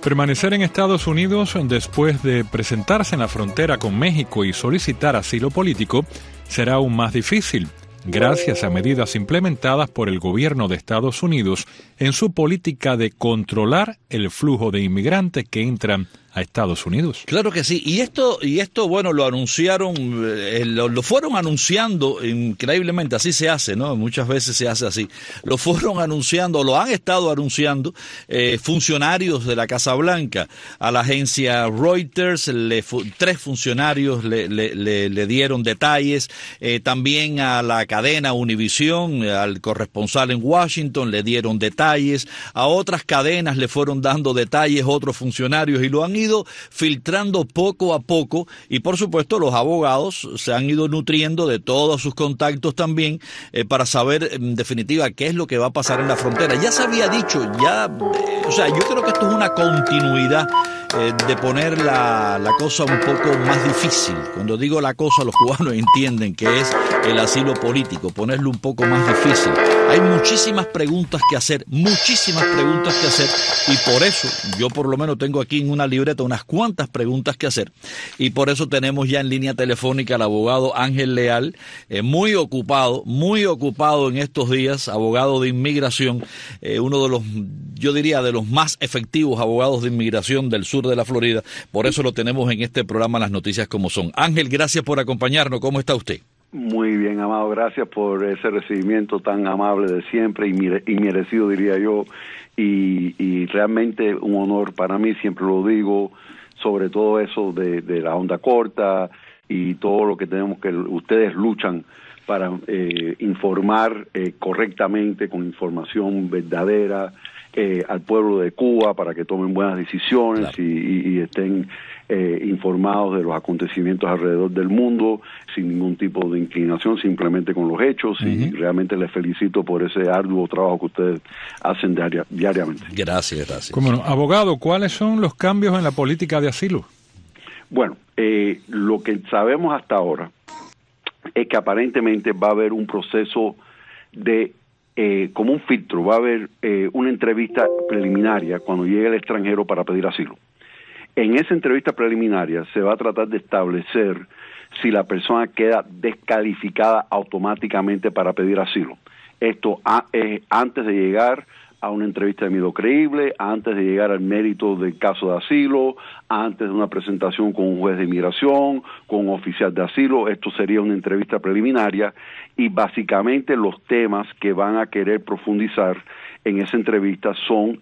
Permanecer en Estados Unidos después de presentarse en la frontera con México y solicitar asilo político será aún más difícil, gracias a medidas implementadas por el gobierno de Estados Unidos en su política de controlar el flujo de inmigrantes que entran a Estados Unidos. Claro que sí, y esto bueno, lo anunciaron, lo fueron anunciando increíblemente, así se hace, ¿no? Muchas veces se hace así. Lo fueron anunciando, lo han estado anunciando funcionarios de la Casa Blanca. A la agencia Reuters, 3 funcionarios le dieron detalles, también a la cadena Univision, al corresponsal en Washington, le dieron detalles, a otras cadenas le fueron dando detalles otros funcionarios y lo han ido filtrando poco a poco, y por supuesto los abogados se han ido nutriendo de todos sus contactos también para saber en definitiva qué es lo que va a pasar en la frontera. Ya se había dicho, o sea, yo creo que esto es una continuidad de poner la cosa un poco más difícil. Cuando digo la cosa, los cubanos entienden que es el asilo político, ponerlo un poco más difícil. Hay muchísimas preguntas que hacer, y por eso yo por lo menos tengo aquí en una libreta unas cuantas preguntas que hacer, y por eso tenemos ya en línea telefónica al abogado Ángel Leal, muy ocupado en estos días, abogado de inmigración, uno de los, yo diría, de los más efectivos abogados de inmigración del sur de la Florida. Por eso lo tenemos en este programa Las Noticias Como Son. Ángel, gracias por acompañarnos. ¿Cómo está usted? Muy bien, Amado. Gracias por ese recibimiento tan amable de siempre y merecido, diría yo. Y realmente un honor para mí, siempre lo digo, sobre todo eso de la onda corta y todo lo que tenemos que ustedes luchan para informar correctamente, con información verdadera, al pueblo de Cuba para que tomen buenas decisiones. Claro. y estén informados de los acontecimientos alrededor del mundo sin ningún tipo de inclinación, simplemente con los hechos. Y realmente les felicito por ese arduo trabajo que ustedes hacen diariamente. Gracias. Como no, abogado, ¿cuáles son los cambios en la política de asilo? Bueno, lo que sabemos hasta ahora es que aparentemente va a haber un proceso de como un filtro, va a haber una entrevista preliminaria cuando llegue el extranjero para pedir asilo. En esa entrevista preliminaria se va a tratar de establecer si la persona queda descalificada automáticamente para pedir asilo. Esto antes de llegar a una entrevista de miedo creíble, antes de llegar al mérito del caso de asilo, antes de una presentación con un juez de inmigración, con un oficial de asilo. Esto sería una entrevista preliminaria y básicamente los temas que van a querer profundizar en esa entrevista son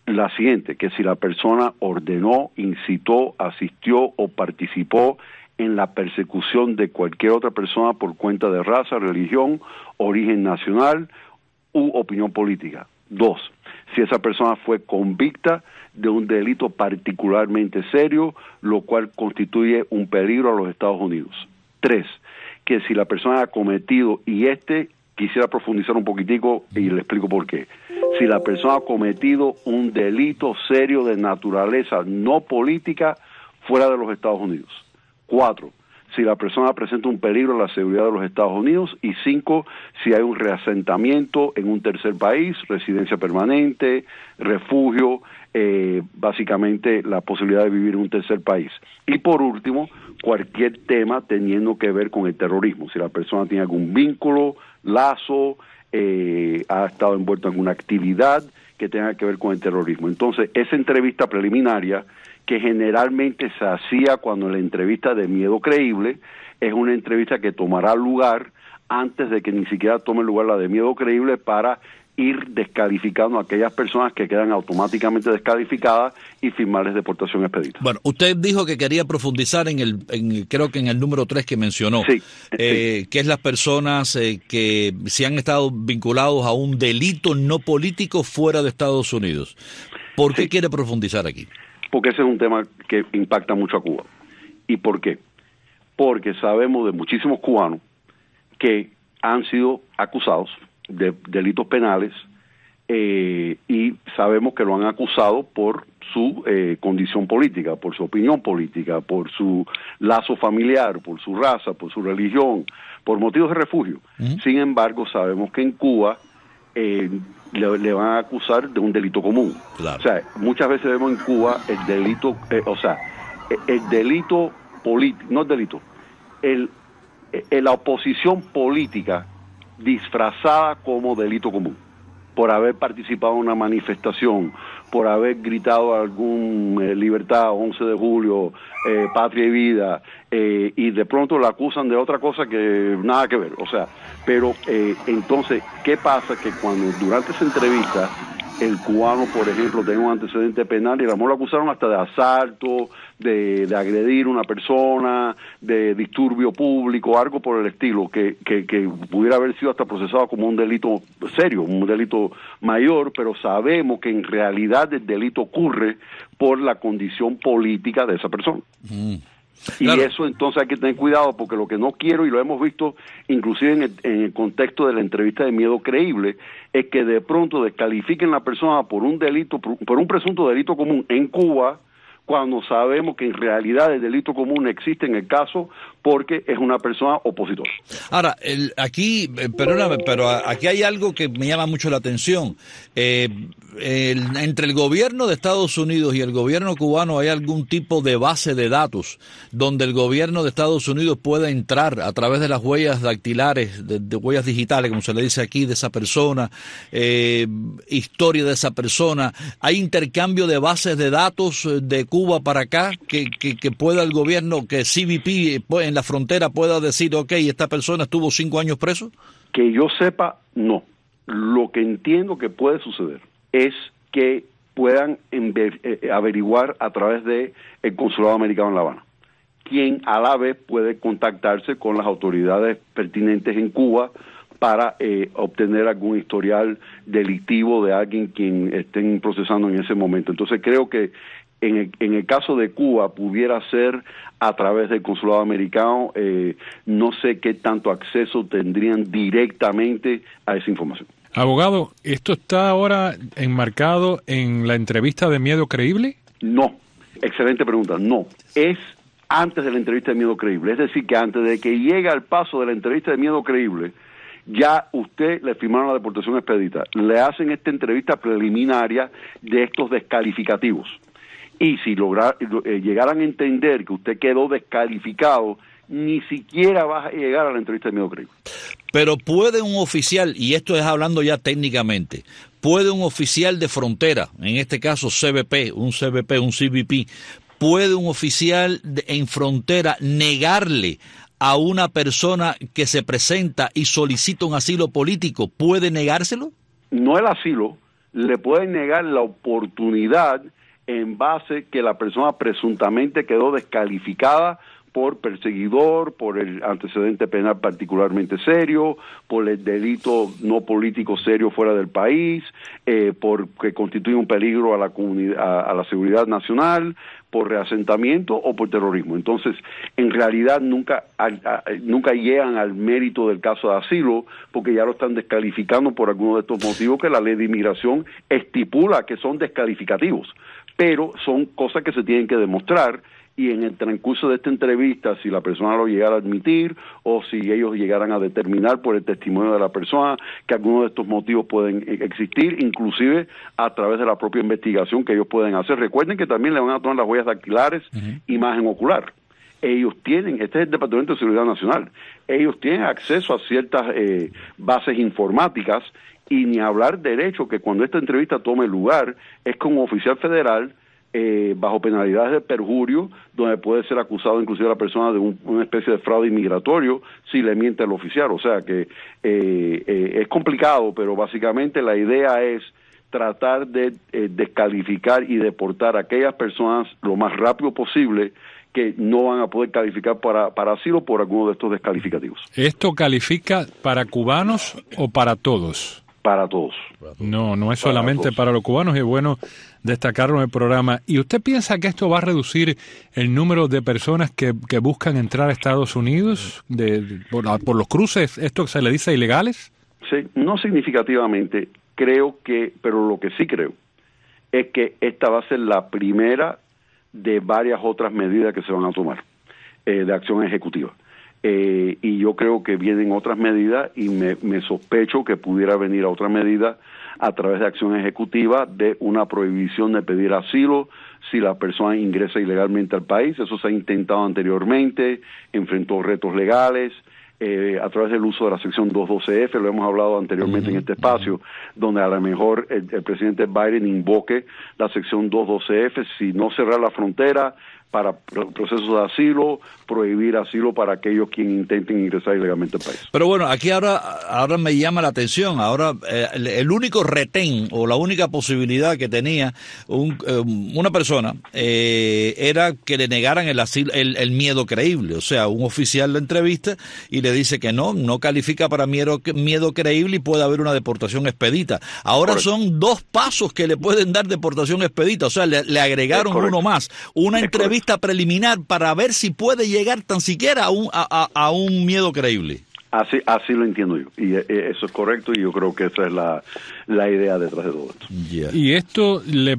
la siguiente: que si la persona ordenó, incitó, asistió o participó en la persecución de cualquier otra persona por cuenta de raza, religión, origen nacional u opinión política. 2, si esa persona fue convicta de un delito particularmente serio, lo cual constituye un peligro a los Estados Unidos. 3, que si la persona ha cometido, y quisiera profundizar un poquitico y le explico por qué. Si la persona ha cometido un delito serio de naturaleza no política fuera de los Estados Unidos. 4, si la persona presenta un peligro a la seguridad de los Estados Unidos. Y 5, si hay un reasentamiento en un tercer país, residencia permanente, refugio, básicamente la posibilidad de vivir en un tercer país. Y por último, cualquier tema teniendo que ver con el terrorismo. Si la persona tiene algún vínculo, lazo, ha estado envuelto en alguna actividad que tenga que ver con el terrorismo. Entonces, esa entrevista preliminaria, que generalmente se hacía cuando la entrevista de miedo creíble, es una entrevista que tomará lugar antes de que ni siquiera tome lugar la de miedo creíble, para ir descalificando a aquellas personas que quedan automáticamente descalificadas y firmarles deportación expedita. Bueno, usted dijo que quería profundizar creo que en el número 3 que mencionó, sí. Que es las personas que se han estado vinculados a un delito no político fuera de Estados Unidos. ¿Por qué quiere profundizar aquí? Porque ese es un tema que impacta mucho a Cuba. ¿Y por qué? Porque sabemos de muchísimos cubanos que han sido acusados de delitos penales, y sabemos que lo han acusado por su condición política, por su opinión política, por su lazo familiar, por su raza, por su religión, por motivos de refugio. Sin embargo, sabemos que en Cuba le van a acusar de un delito común. Claro. O sea, muchas veces vemos en Cuba el delito, el delito político, no el delito, la oposición política disfrazada como delito común, por haber participado en una manifestación, por haber gritado algún libertad, 11 de julio, patria y vida, y de pronto la acusan de otra cosa que nada que ver. O sea, pero entonces, ¿qué pasa? Que cuando durante esa entrevista el cubano, por ejemplo, tenga un antecedente penal y a lo mejor lo acusaron hasta de asalto, de agredir a una persona, de disturbio público, algo por el estilo, que pudiera haber sido hasta procesado como un delito serio, un delito mayor, pero sabemos que en realidad el delito ocurre por la condición política de esa persona. Claro. Y eso entonces hay que tener cuidado, porque lo que no quiero, y lo hemos visto inclusive en el contexto de la entrevista de Miedo Creíble, es que de pronto descalifiquen a la persona por un delito, por un presunto delito común en Cuba, cuando sabemos que en realidad el delito común existe en el caso porque es una persona opositora. Ahora, aquí, perdóname, pero aquí hay algo que me llama mucho la atención. Entre el gobierno de Estados Unidos y el gobierno cubano hay algún tipo de base de datos donde el gobierno de Estados Unidos pueda entrar a través de las huellas dactilares, de huellas digitales, como se le dice aquí, de esa persona, historia de esa persona. ¿Hay intercambio de bases de datos de Cuba para acá que pueda el gobierno, que CBP en la frontera pueda decir, ok, esta persona estuvo 5 años preso? Que yo sepa, no. Lo que entiendo que puede suceder es que puedan averiguar a través de el Consulado Americano en La Habana, quien a la vez puede contactarse con las autoridades pertinentes en Cuba para obtener algún historial delictivo de alguien quien estén procesando en ese momento. Entonces creo que en el caso de Cuba pudiera ser a través del Consulado Americano. No sé qué tanto acceso tendrían directamente a esa información. Abogado, ¿esto está ahora enmarcado en la entrevista de Miedo Creíble? No, excelente pregunta, no. Es antes de la entrevista de Miedo Creíble, es decir, que antes de que llegue al paso de la entrevista de Miedo Creíble, ya usted le firmaron la deportación expedita, le hacen esta entrevista preliminaria de estos descalificativos. Y si llegaran a entender que usted quedó descalificado, ni siquiera va a llegar a la entrevista de Miedo Creíble. Pero puede un oficial, y esto es hablando ya técnicamente, puede un oficial de frontera, en este caso CBP, un CBP, puede un oficial en frontera negarle a una persona que se presenta y solicita un asilo político, ¿puede negárselo? No el asilo, le pueden negar la oportunidad en base que la persona presuntamente quedó descalificada por perseguidor, por el antecedente penal particularmente serio, por el delito no político serio fuera del país, porque constituye un peligro a la comunidad, a la seguridad nacional, por reasentamiento o por terrorismo. Entonces, en realidad nunca llegan al mérito del caso de asilo, porque ya lo están descalificando por alguno de estos motivos que la ley de inmigración estipula que son descalificativos, pero son cosas que se tienen que demostrar. Y en el transcurso de esta entrevista, si la persona lo llegara a admitir o si ellos llegaran a determinar por el testimonio de la persona que algunos de estos motivos pueden existir, inclusive a través de la propia investigación que ellos pueden hacer. Recuerden que también le van a tomar las huellas dactilares, imagen ocular. Ellos tienen, este es el Departamento de Seguridad Nacional, ellos tienen acceso a ciertas bases informáticas, y ni hablar derecho que cuando esta entrevista tome lugar es con un oficial federal bajo penalidades de perjurio, donde puede ser acusado inclusive la persona de una especie de fraude inmigratorio si le miente al oficial. O sea que es complicado, pero básicamente la idea es tratar de descalificar y deportar a aquellas personas lo más rápido posible que no van a poder calificar para asilo por alguno de estos descalificativos. ¿Esto califica para cubanos o para todos? Para todos. No es solamente para los cubanos, y es bueno destacarlo en el programa. ¿Y usted piensa que esto va a reducir el número de personas que buscan entrar a Estados Unidos por los cruces, esto que se le dice ilegales? Sí, no significativamente. Pero lo que sí creo es que esta va a ser la primera de varias otras medidas que se van a tomar de acción ejecutiva. y yo creo que vienen otras medidas y me sospecho que pudiera venir a otra medida a través de acción ejecutiva de una prohibición de pedir asilo si la persona ingresa ilegalmente al país. Eso se ha intentado anteriormente, enfrentó retos legales, a través del uso de la sección 212F, lo hemos hablado anteriormente en este espacio, donde a lo mejor el presidente Biden invoque la sección 212F, si no cerrar la frontera para procesos de asilo, prohibir asilo para aquellos quienes intenten ingresar ilegalmente al país. Pero bueno, aquí ahora me llama la atención, ahora el único retén o la única posibilidad que tenía una persona era que le negaran el asilo, el miedo creíble, o sea, un oficial la entrevista y le dice que no califica para miedo creíble y puede haber una deportación expedita. Ahora correcto. Son 2 pasos que le pueden dar deportación expedita, o sea, le agregaron uno más, una entrevista preliminar para ver si puede llegar tan siquiera a un miedo creíble. Así lo entiendo yo, y eso es correcto, y yo creo que esa es la idea detrás de todo esto. Yeah. ¿Y esto le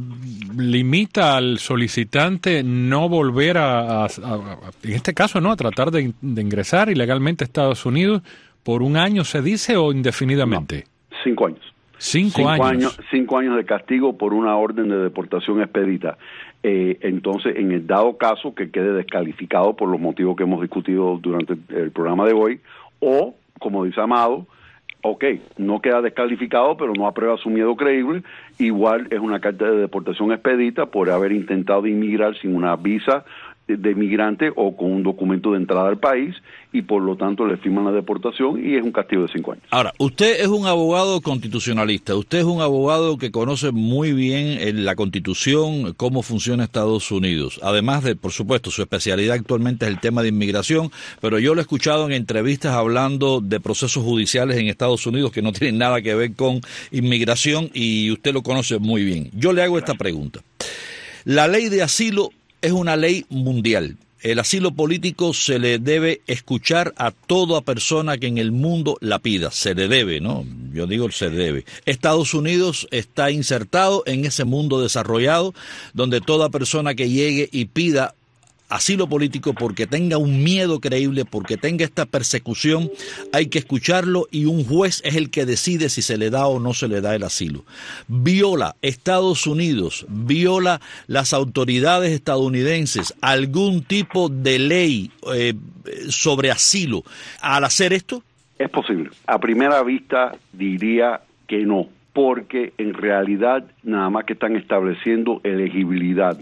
limita al solicitante no volver en este caso, a tratar de ingresar ilegalmente a Estados Unidos por 1 año, se dice, o indefinidamente? No, 5 años. 5 años. 5 años de castigo por una orden de deportación expedita. Entonces, en el dado caso que quede descalificado por los motivos que hemos discutido durante el programa de hoy, o, como dice Amado, no queda descalificado, pero no aprueba su miedo creíble, igual es una carta de deportación expedita por haber intentado inmigrar sin una visa de inmigrante o con un documento de entrada al país, y por lo tanto le firman la deportación y es un castigo de 5 años. Ahora, usted es un abogado constitucionalista, usted es un abogado que conoce muy bien la Constitución, cómo funciona Estados Unidos, además de, por supuesto, su especialidad actualmente es el tema de inmigración, pero yo lo he escuchado en entrevistas hablando de procesos judiciales en Estados Unidos que no tienen nada que ver con inmigración, y usted lo conoce muy bien. Yo le hago esta pregunta. La ley de asilo es una ley mundial. El asilo político se le debe escuchar a toda persona que en el mundo la pida. Se le debe, ¿no? Yo digo se debe. Estados Unidos está insertado en ese mundo desarrollado donde toda persona que llegue y pida asilo político porque tenga un miedo creíble, porque tenga esta persecución, hay que escucharlo y un juez es el que decide si se le da o no se le da el asilo. Viola Estados Unidos, viola las autoridades estadounidenses algún tipo de ley sobre asilo al hacer esto? Es posible. A primera vista diría que no, porque en realidad nada más que están estableciendo elegibilidad.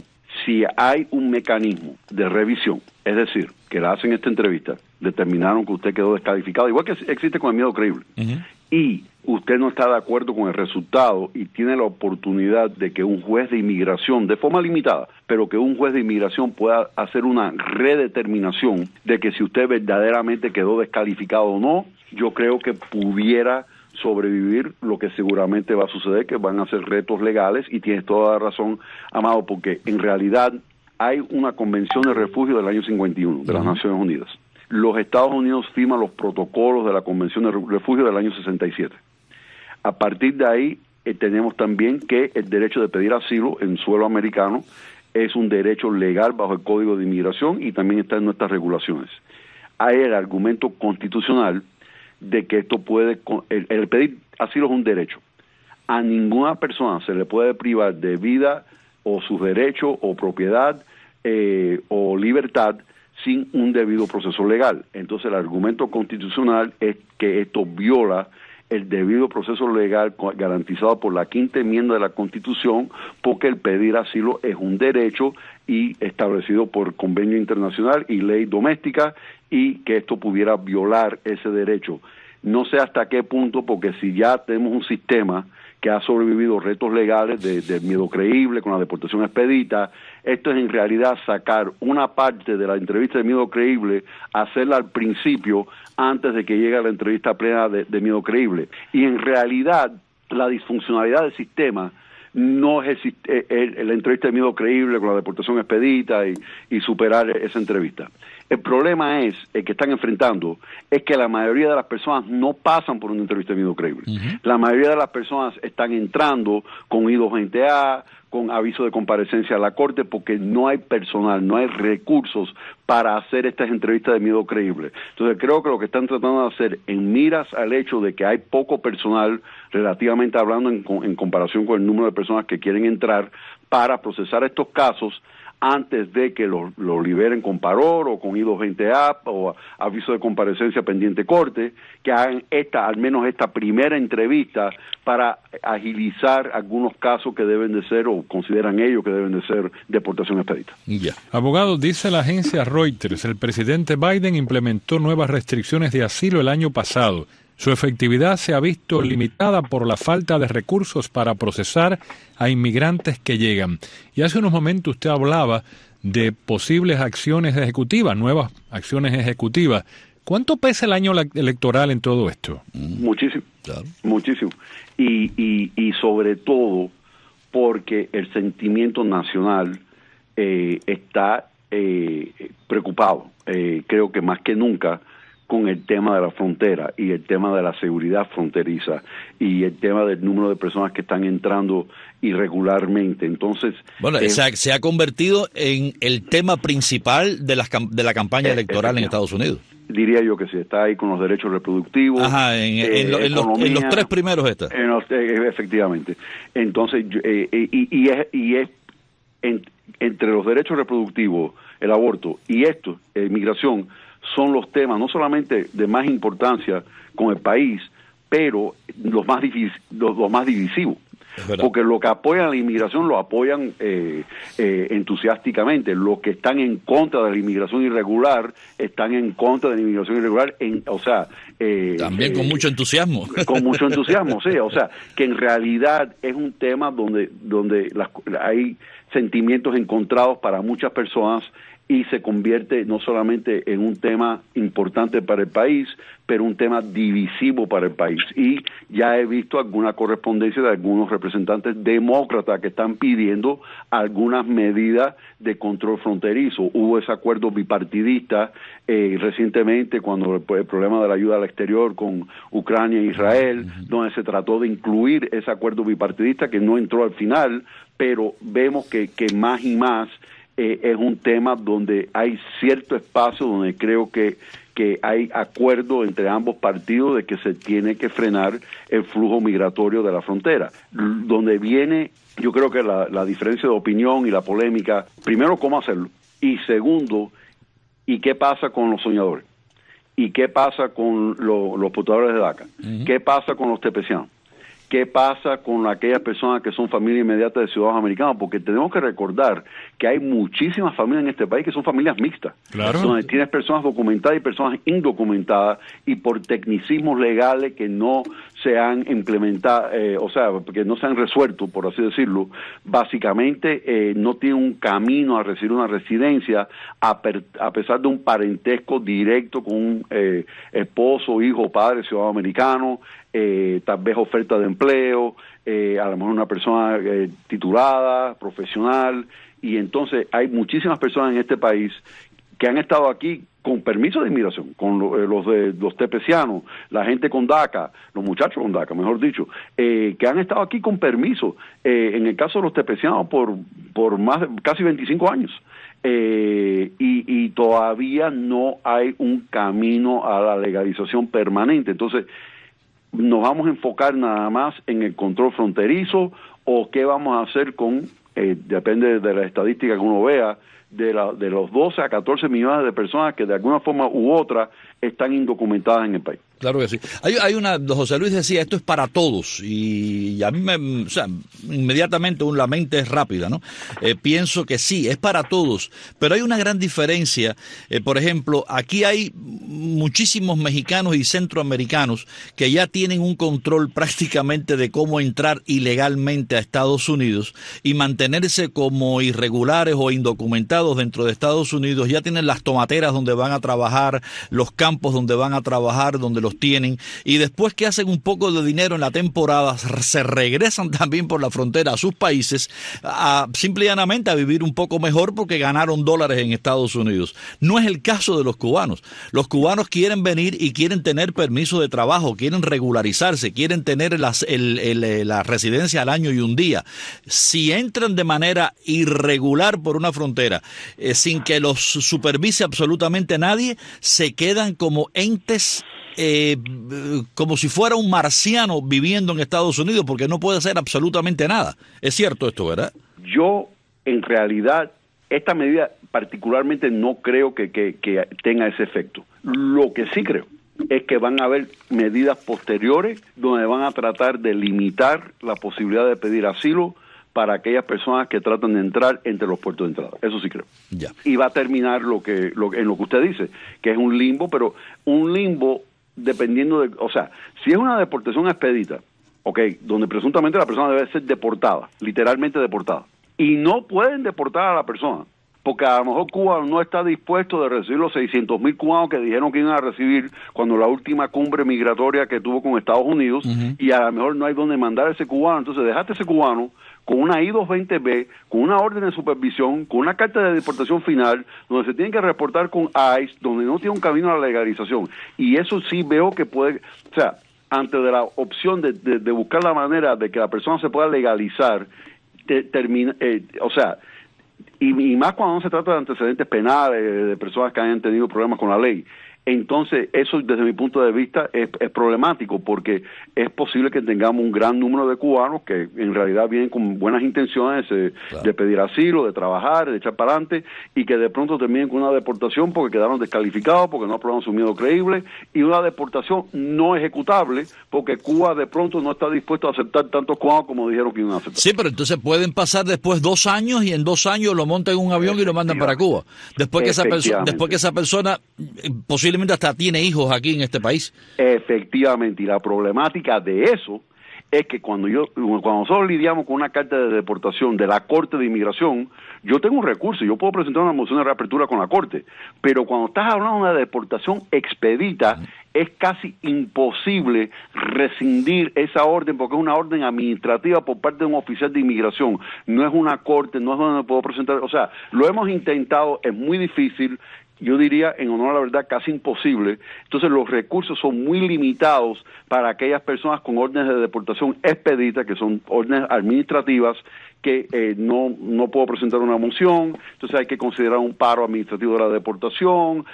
Si hay un mecanismo de revisión, es decir, que le hacen esta entrevista, determinaron que usted quedó descalificado, igual que existe con el miedo creíble, y usted no está de acuerdo con el resultado y tiene la oportunidad de que un juez de inmigración, de forma limitada, pero que un juez de inmigración pueda hacer una redeterminación de que si usted verdaderamente quedó descalificado o no, yo creo que pudiera sobrevivir lo que seguramente va a suceder, que van a ser retos legales, y tienes toda la razón, Amado, porque en realidad hay una convención de refugio del año 51 de las Naciones Unidas. Los Estados Unidos firman los protocolos de la convención de refugio del año 67. A partir de ahí tenemos también que el derecho de pedir asilo en suelo americano es un derecho legal bajo el Código de Inmigración y también está en nuestras regulaciones. Hay el argumento constitucional de que esto puede, el pedir asilo es un derecho. A ninguna persona se le puede privar de vida o sus derechos o propiedad o libertad sin un debido proceso legal. Entonces el argumento constitucional es que esto viola el debido proceso legal garantizado por la 5ª enmienda de la Constitución, porque el pedir asilo es un derecho y establecido por convenio internacional y ley doméstica, y que esto pudiera violar ese derecho. No sé hasta qué punto, porque si ya tenemos un sistema que ha sobrevivido retos legales de miedo creíble con la deportación expedita, esto es en realidad sacar una parte de la entrevista de miedo creíble, hacerla al principio antes de que llegue a la entrevista plena de miedo creíble. Y en realidad la disfuncionalidad del sistema no es la entrevista de miedo creíble con la deportación expedita y superar esa entrevista. El problema es, el que están enfrentando, es que la mayoría de las personas no pasan por una entrevista de miedo creíble. La mayoría de las personas están entrando con I-220A, con aviso de comparecencia a la corte, porque no hay personal, no hay recursos para hacer estas entrevistas de miedo creíble. Entonces creo que lo que están tratando de hacer, en miras al hecho de que hay poco personal, relativamente hablando en comparación con el número de personas que quieren entrar para procesar estos casos, antes de que lo liberen con parol o con I-220A o aviso de comparecencia pendiente corte, que hagan al menos esta primera entrevista para agilizar algunos casos que deben de ser, o consideran ellos que deben de ser, deportación expedita. Abogado, dice la agencia Reuters, el presidente Biden implementó nuevas restricciones de asilo el año pasado. Su efectividad se ha visto limitada por la falta de recursos para procesar a inmigrantes que llegan. Y hace unos momentos usted hablaba de posibles acciones ejecutivas, nuevas acciones ejecutivas. ¿Cuánto pesa el año electoral en todo esto? Muchísimo, claro. Muchísimo. Y sobre todo porque el sentimiento nacional está preocupado, creo que más que nunca, con el tema de la frontera y el tema de la seguridad fronteriza y el tema del número de personas que están entrando irregularmente. Entonces, bueno, se ha convertido en el tema principal de la campaña electoral en Estados Unidos. Diría yo que sí, está ahí con los derechos reproductivos. Ajá, en los tres primeros está. Efectivamente. Entonces, entre los derechos reproductivos, el aborto y esto, migración, son los temas no solamente de más importancia con el país, pero los más divisivos. Porque los que apoyan la inmigración lo apoyan entusiásticamente. Los que están en contra de la inmigración irregular están en contra de la inmigración irregular, también con mucho entusiasmo. Con mucho entusiasmo, sí. O sea, que en realidad es un tema donde hay sentimientos encontrados para muchas personas, y se convierte no solamente en un tema importante para el país, pero un tema divisivo para el país. Y ya he visto alguna correspondencia de algunos representantes demócratas que están pidiendo algunas medidas de control fronterizo. Hubo ese acuerdo bipartidista recientemente cuando el problema de la ayuda al exterior con Ucrania e Israel, donde se trató de incluir ese acuerdo bipartidista que no entró al final, pero vemos que más y más es un tema donde hay cierto espacio donde creo que hay acuerdo entre ambos partidos de que se tiene que frenar el flujo migratorio de la frontera. Donde viene, yo creo que la diferencia de opinión y la polémica, primero, cómo hacerlo, y segundo, ¿y qué pasa con los soñadores? ¿Y qué pasa con los portadores de DACA? ¿Qué pasa con los tepecianos? ¿Qué pasa con aquellas personas que son familia inmediata de ciudadanos americanos? Porque tenemos que recordar que hay muchísimas familias en este país que son familias mixtas, claro, donde tienes personas documentadas y personas indocumentadas, y por tecnicismos legales que no se han implementado, que no se han resuelto, por así decirlo, básicamente no tienen un camino a recibir una residencia a pesar de un parentesco directo con un esposo, hijo, padre, ciudadano americano, tal vez oferta de empleo, a lo mejor una persona titulada, profesional, y entonces hay muchísimas personas en este país que han estado aquí con permiso de inmigración, con los tepecianos, la gente con DACA, los muchachos con DACA, mejor dicho, que han estado aquí con permiso, en el caso de los tepecianos por casi 25 años. Y todavía no hay un camino a la legalización permanente. Entonces, ¿nos vamos a enfocar nada más en el control fronterizo o qué vamos a hacer con, depende de la estadística que uno vea, de los 12 a 14 millones de personas que de alguna forma u otra están indocumentadas en el país? Claro que sí. José Luis decía, esto es para todos, y a mí inmediatamente la mente es rápida, ¿no? Pienso que sí, es para todos, pero hay una gran diferencia. Por ejemplo, aquí hay muchísimos mexicanos y centroamericanos que ya tienen un control prácticamente de cómo entrar ilegalmente a Estados Unidos y mantenerse como irregulares o indocumentados implementados dentro de Estados Unidos, ya tienen las tomateras donde van a trabajar, los campos donde van a trabajar, donde los tienen, y después que hacen un poco de dinero en la temporada, se regresan también por la frontera a sus países, simple y llanamente a vivir un poco mejor porque ganaron dólares en Estados Unidos. No es el caso de los cubanos. Los cubanos quieren venir y quieren tener permiso de trabajo, quieren regularizarse, quieren tener la residencia al año y un día. Si entran de manera irregular por una frontera, sin que los supervise absolutamente nadie, se quedan como entes, como si fuera un marciano viviendo en Estados Unidos, porque no puede hacer absolutamente nada. Es cierto esto, ¿verdad? Yo, en realidad, esta medida particularmente no creo que tenga ese efecto. Lo que sí creo es que van a haber medidas posteriores donde van a tratar de limitar la posibilidad de pedir asilo para aquellas personas que tratan de entrar entre los puertos de entrada. Eso sí creo. Ya. Y va a terminar en lo que usted dice, que es un limbo, pero un limbo dependiendo de... O sea, si es una deportación expedita, donde presuntamente la persona debe ser deportada, literalmente deportada, y no pueden deportar a la persona, porque a lo mejor Cuba no está dispuesto de recibir los 600,000 cubanos que dijeron que iban a recibir cuando la última cumbre migratoria que tuvo con Estados Unidos, y a lo mejor no hay donde mandar a ese cubano. Entonces dejaste a ese cubano con una I-220B, con una orden de supervisión, con una carta de deportación final, donde se tienen que reportar con ICE, donde no tiene un camino a la legalización. Y eso sí veo que puede... O sea, antes de la opción de buscar la manera de que la persona se pueda legalizar, y más cuando no se trata de antecedentes penales, de personas que hayan tenido problemas con la ley. Entonces, eso desde mi punto de vista es problemático, porque es posible que tengamos un gran número de cubanos que en realidad vienen con buenas intenciones de pedir asilo, de trabajar, de echar para adelante, y que de pronto terminen con una deportación porque quedaron descalificados, porque no aprobaron su miedo creíble, y una deportación no ejecutable porque Cuba de pronto no está dispuesto a aceptar tantos cubanos como dijeron que iban a aceptar. Sí, pero entonces pueden pasar después 2 años y en 2 años lo montan en un avión y lo mandan para Cuba. Después que esa persona posiblemente hasta tiene hijos aquí en este país. Efectivamente, y la problemática de eso es que cuando nosotros lidiamos con una carta de deportación de la Corte de Inmigración, yo tengo un recurso, yo puedo presentar una moción de reapertura con la Corte, pero cuando estás hablando de una deportación expedita, es casi imposible rescindir esa orden, porque es una orden administrativa por parte de un oficial de inmigración, no es una Corte, no es donde puedo presentar, o sea, lo hemos intentado, es muy difícil. Yo diría, en honor a la verdad, casi imposible. Entonces los recursos son muy limitados para aquellas personas con órdenes de deportación expedita, que son órdenes administrativas, que no puedo presentar una moción, entonces hay que considerar un paro administrativo de la deportación,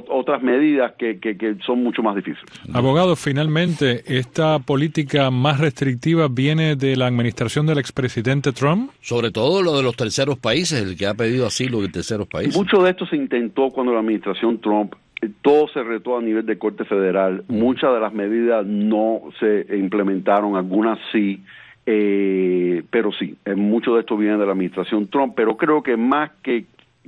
otras medidas que son mucho más difíciles. Abogado, finalmente, ¿esta política más restrictiva viene de la administración del expresidente Trump? Sobre todo lo de los terceros países, el que ha pedido asilo de terceros países. Mucho de esto se intentó cuando la administración Trump, todo se retó a nivel de Corte Federal, muchas de las medidas no se implementaron, algunas sí, pero sí, mucho de esto viene de la administración Trump, pero creo que más que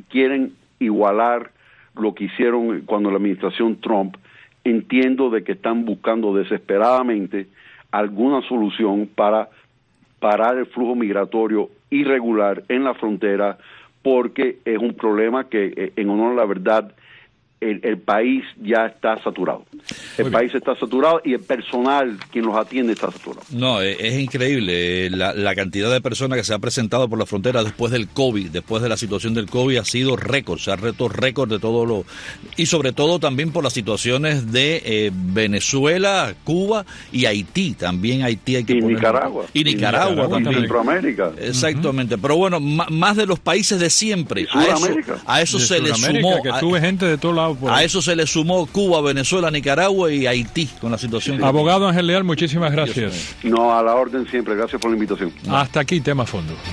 quieren igualar lo que hicieron cuando la administración Trump, entiendo de que están buscando desesperadamente alguna solución para parar el flujo migratorio irregular en la frontera, porque es un problema que, en honor a la verdad, el país ya está saturado. El país está saturado y el personal, quien los atiende, está saturado. No, es increíble. La cantidad de personas que se ha presentado por la frontera después del COVID, después de la situación del COVID, ha sido récord. Se ha roto récord de todo lo... Y sobre todo también por las situaciones de Venezuela, Cuba y Haití. También Haití hay que poner... Nicaragua. Y Nicaragua también. Y Centroamérica. Exactamente. Pero bueno, más de los países de siempre. A eso se le sumó... que tuve gente de todos lados. A eso se le sumó Cuba, Venezuela, Nicaragua y Haití con la situación. Abogado Ángel Leal, muchísimas gracias. No, a la orden siempre. Gracias por la invitación. Hasta aquí, Tema Fondo.